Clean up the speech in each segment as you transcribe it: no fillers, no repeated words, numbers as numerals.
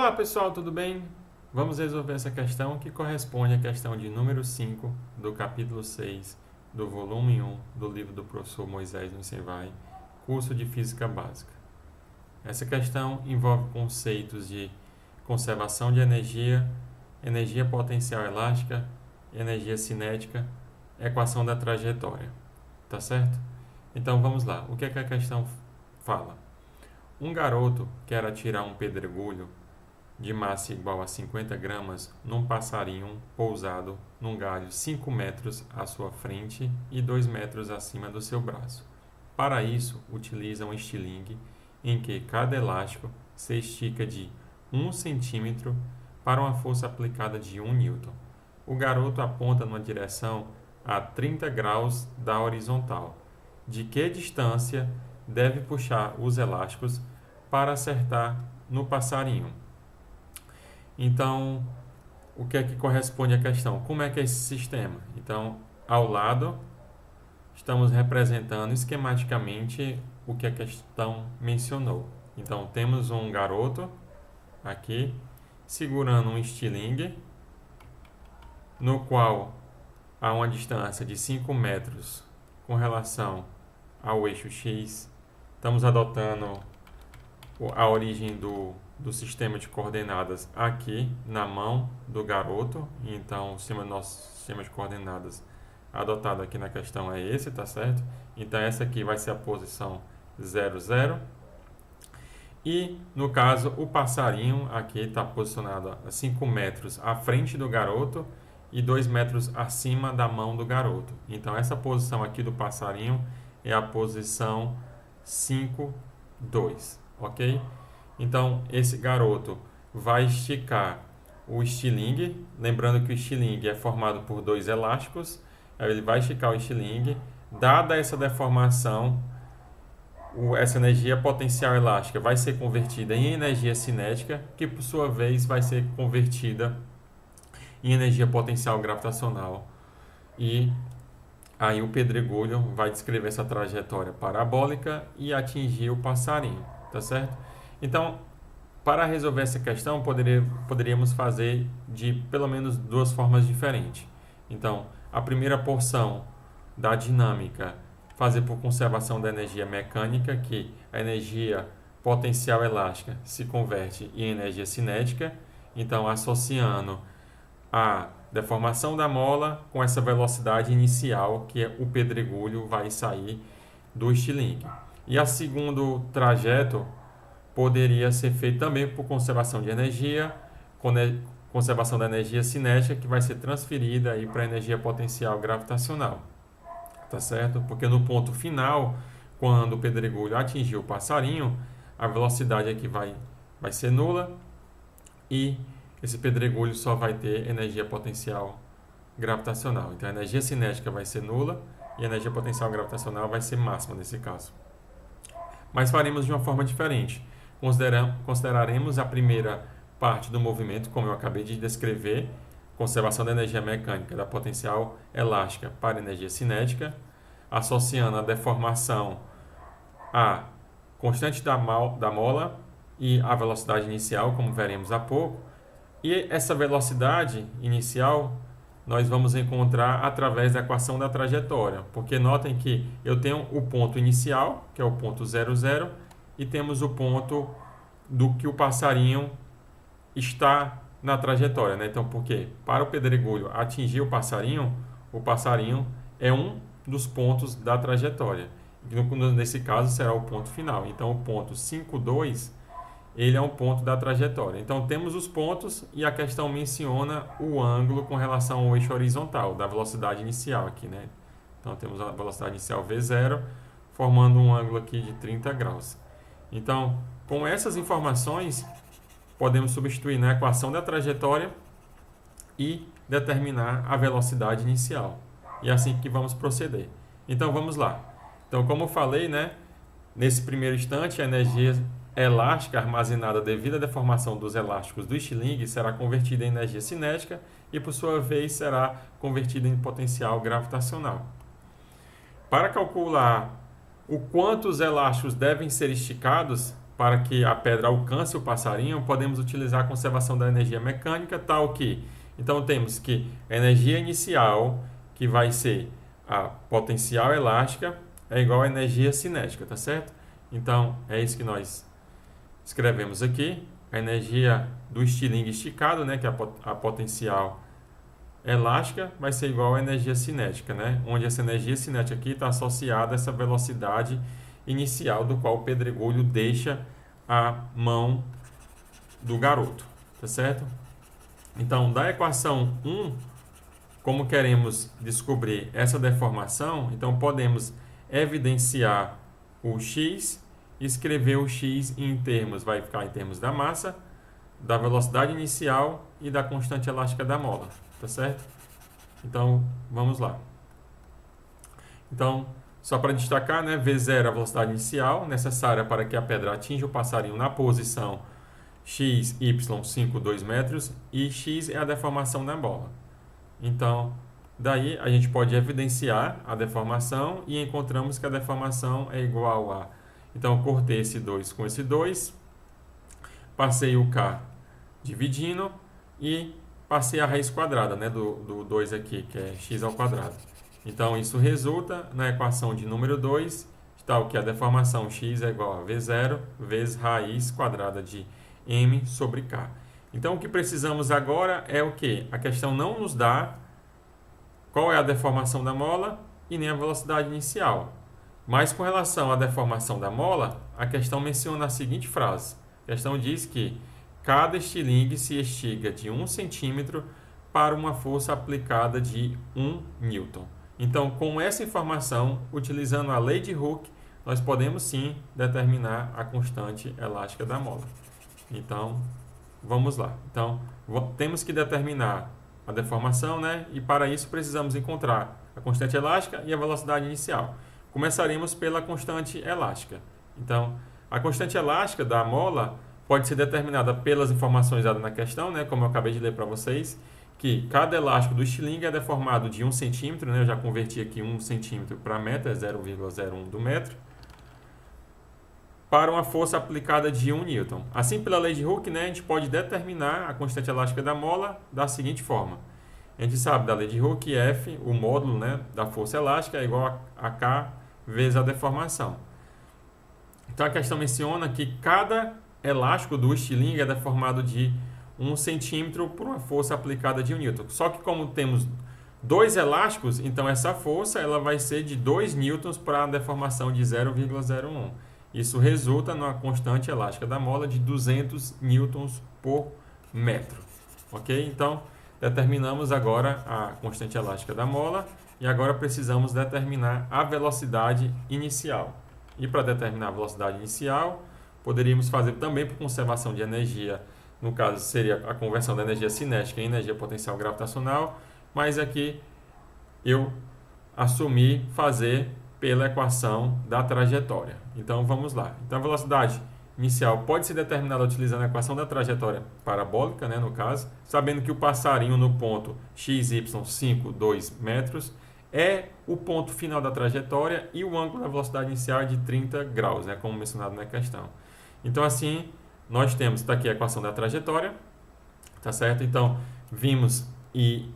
Olá pessoal, tudo bem? Vamos resolver essa questão que corresponde à questão de número 5 do capítulo 6 do volume 1 do livro do professor Moisés Nusenvai, curso de Física Básica. Essa questão envolve conceitos de conservação de energia, energia potencial elástica, energia cinética, equação da trajetória. Tá certo? Então vamos lá. O que é que a questão fala? Um garoto quer atirar um pedregulho de massa igual a 50 gramas num passarinho pousado num galho 5 metros à sua frente e 2 metros acima do seu braço. Para isso, utiliza um estilingue em que cada elástico se estica de 1 centímetro para uma força aplicada de 1 newton. O garoto aponta numa direção a 30 graus da horizontal. De que distância deve puxar os elásticos para acertar no passarinho? Então, o que é que corresponde à questão? Como é que é esse sistema? Então, ao lado, estamos representando esquematicamente o que a questão mencionou. Então, temos um garoto aqui segurando um estilingue, no qual há uma distância de 5 metros com relação ao eixo X. Estamos adotando a origem do sistema de coordenadas aqui na mão do garoto. Então, o nosso sistema de coordenadas adotado aqui na questão é esse, tá certo? Então, essa aqui vai ser a posição 0, 0. E, no caso, o passarinho aqui está posicionado a 5 metros à frente do garoto e 2 metros acima da mão do garoto. Então, essa posição aqui do passarinho é a posição 5, 2, ok? Então, esse garoto vai esticar o estilingue, lembrando que o estilingue é formado por 2 elásticos, ele vai esticar o estilingue, dada essa deformação, essa energia potencial elástica vai ser convertida em energia cinética, que por sua vez vai ser convertida em energia potencial gravitacional. E aí o pedregulho vai descrever essa trajetória parabólica e atingir o passarinho, tá certo? Então, para resolver essa questão, poderíamos fazer de pelo menos 2 formas diferentes. Então, a primeira porção da dinâmica, fazer por conservação da energia mecânica, que a energia potencial elástica se converte em energia cinética. Então, associando a deformação da mola com essa velocidade inicial que o pedregulho vai sair do estilingue. E a segundo trajeto poderia ser feito também por conservação de energia, conservação da energia cinética, que vai ser transferida aí para a energia potencial gravitacional, tá certo? Porque no ponto final, quando o pedregulho atingir o passarinho, a velocidade aqui vai ser nula e esse pedregulho só vai ter energia potencial gravitacional. Então a energia cinética vai ser nula e a energia potencial gravitacional vai ser máxima nesse caso. Mas faremos de uma forma diferente. Consideraremos a primeira parte do movimento, como eu acabei de descrever, conservação da energia mecânica da potencial elástica para a energia cinética, associando a deformação à constante da mola e a velocidade inicial, como veremos há pouco. E essa velocidade inicial nós vamos encontrar através da equação da trajetória, porque notem que eu tenho o ponto inicial, que é o ponto 0, 0, e temos o ponto do que o passarinho está na trajetória, né? Então, por quê? Para o pedregulho atingir o passarinho é um dos pontos da trajetória. Nesse caso, será o ponto final. Então, o ponto 5, 2, ele é um ponto da trajetória. Então, temos os pontos e a questão menciona o ângulo com relação ao eixo horizontal, da velocidade inicial aqui, né? Então, temos a velocidade inicial V0, formando um ângulo aqui de 30 graus. Então, com essas informações, podemos substituir na equação da trajetória e determinar a velocidade inicial. E é assim que vamos proceder. Então, vamos lá. Então, como eu falei, né, nesse primeiro instante, a energia elástica armazenada devido à deformação dos elásticos do estilingue será convertida em energia cinética e, por sua vez, será convertida em potencial gravitacional. Para calcular o quanto os elásticos devem ser esticados, para que a pedra alcance o passarinho, podemos utilizar a conservação da energia mecânica, tal que... Então, temos que a energia inicial, que vai ser a potencial elástica, é igual à energia cinética, tá certo? Então, é isso que nós escrevemos aqui. A energia do estilingue esticado, né, que é a potencial elástica, vai ser igual à energia cinética, né? Onde essa energia cinética aqui está associada a essa velocidade inicial do qual o pedregulho deixa a mão do garoto, tá certo? Então, da equação 1, como queremos descobrir essa deformação, então podemos evidenciar o x, escrever o x em termos, vai ficar em termos da massa, da velocidade inicial e da constante elástica da mola, tá certo? Então, vamos lá. Então, só para destacar, né, V0 é a velocidade inicial necessária para que a pedra atinja o passarinho na posição x, y, 5, 2 metros, e x é a deformação da bola. Então, daí a gente pode evidenciar a deformação e encontramos que a deformação é igual a... Então, eu cortei esse 2 com esse 2, passei o k dividindo e passei a raiz quadrada, né, do 2 aqui, que é x ao quadrado. Então, isso resulta na equação de número 2, tal que a deformação x é igual a V0 vezes raiz quadrada de m sobre k. Então, o que precisamos agora é o quê? A questão não nos dá qual é a deformação da mola e nem a velocidade inicial. Mas, com relação à deformação da mola, a questão menciona a seguinte frase. A questão diz que cada estilingue se estiga de 1 centímetro para uma força aplicada de 1 newton. Então, com essa informação, utilizando a lei de Hooke, nós podemos sim determinar a constante elástica da mola. Então, vamos lá. Então, temos que determinar a deformação, né? E para isso precisamos encontrar a constante elástica e a velocidade inicial. Começaremos pela constante elástica. Então, a constante elástica da mola pode ser determinada pelas informações dadas na questão, né? Como eu acabei de ler para vocês, que cada elástico do estilingue é deformado de 1 centímetro, né? Eu já converti aqui 1 centímetro para metro, é 0,01 do metro, para uma força aplicada de 1 newton. Assim, pela lei de Hooke, né, a gente pode determinar a constante elástica da mola da seguinte forma. A gente sabe da lei de Hooke, F, o módulo, né, da força elástica, é igual a K vezes a deformação. Então, a questão menciona que cada elástico do estilingue é deformado de 1 centímetro por uma força aplicada de 1 newton. Só que como temos dois elásticos, então essa força ela vai ser de 2 newtons para a deformação de 0,01. Isso resulta numa constante elástica da mola de 200 newtons por metro. Ok? Então, determinamos agora a constante elástica da mola e agora precisamos determinar a velocidade inicial. E para determinar a velocidade inicial, poderíamos fazer também por conservação de energia. No caso, seria a conversão da energia cinética em energia potencial gravitacional, mas aqui eu assumi fazer pela equação da trajetória. Então, vamos lá. Então, a velocidade inicial pode ser determinada utilizando a equação da trajetória parabólica, né, no caso, sabendo que o passarinho no ponto x, y, 5, 2 metros é o ponto final da trajetória e o ângulo da velocidade inicial é de 30 graus, né, como mencionado na questão. Então, assim, nós temos, está aqui a equação da trajetória, tá certo? Então, vimos e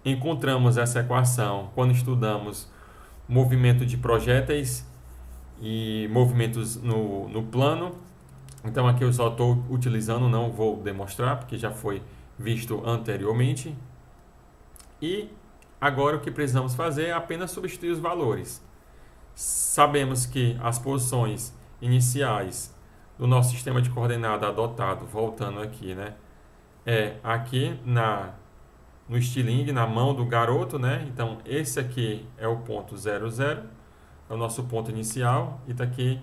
encontramos essa equação quando estudamos movimento de projéteis e movimentos no plano. Então, aqui eu só estou utilizando, não vou demonstrar, porque já foi visto anteriormente. E agora o que precisamos fazer é apenas substituir os valores. Sabemos que as posições iniciais do nosso sistema de coordenada adotado, voltando aqui, né, é aqui no estilingue, na mão do garoto, né? Então, esse aqui é o ponto 00, é o nosso ponto inicial, e está aqui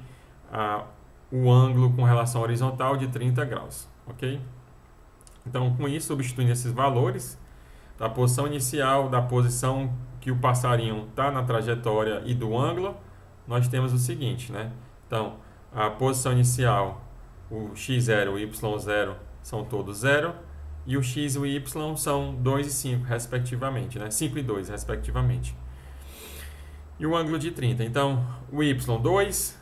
o ângulo com relação horizontal de 30 graus, ok? Então, com isso, substituindo esses valores da posição inicial, da posição que o passarinho está na trajetória e do ângulo, nós temos o seguinte, né? Então, a posição inicial, o x0 e o y0 são todos 0, e o x e o y são 2 e 5, respectivamente, né? 5 e 2, respectivamente. E o ângulo de 30. Então, o y 2,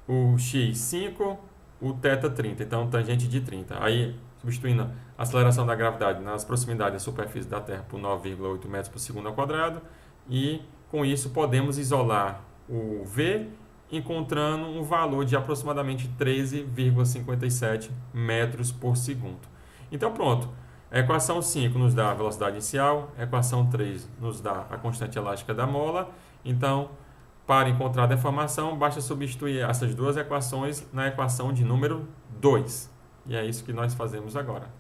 o x 5, o θ30, então tangente de 30. Aí, substituindo a aceleração da gravidade nas proximidades da superfície da Terra por 9,8 metros por segundo ao quadrado, e com isso podemos isolar o V, encontrando um valor de aproximadamente 13,57 metros por segundo. Então pronto, a equação 5 nos dá a velocidade inicial, a equação 3 nos dá a constante elástica da mola. Então, para encontrar a deformação, basta substituir essas duas equações na equação de número 2. E é isso que nós fazemos agora.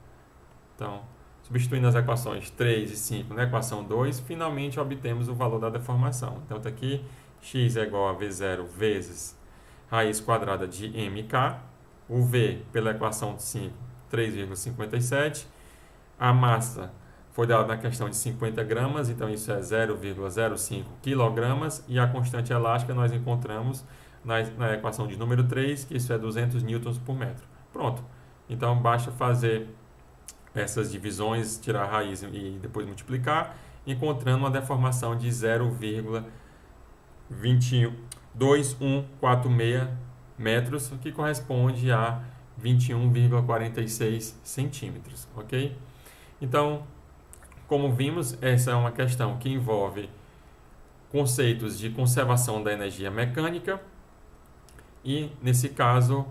Então, substituindo as equações 3 e 5 na equação 2, finalmente obtemos o valor da deformação. Então, está aqui, x é igual a V0 vezes raiz quadrada de mk, o V pela equação 5, 3,57, a massa foi dada na questão de 50 gramas, então isso é 0,05 quilogramas, e a constante elástica nós encontramos na equação de número 3, que isso é 200 newtons por metro. Pronto, então basta fazer essas divisões, tirar a raiz e depois multiplicar, encontrando uma deformação de 0,2146 metros, que corresponde a 21,46 centímetros, ok? Então, como vimos, essa é uma questão que envolve conceitos de conservação da energia mecânica e, nesse caso,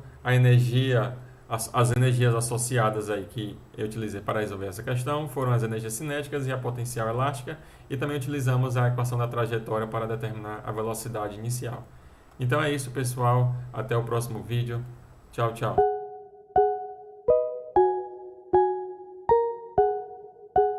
as energias associadas aí que eu utilizei para resolver essa questão foram as energias cinéticas e a potencial elástica, e também utilizamos a equação da trajetória para determinar a velocidade inicial. Então é isso, pessoal. Até o próximo vídeo. Tchau, tchau.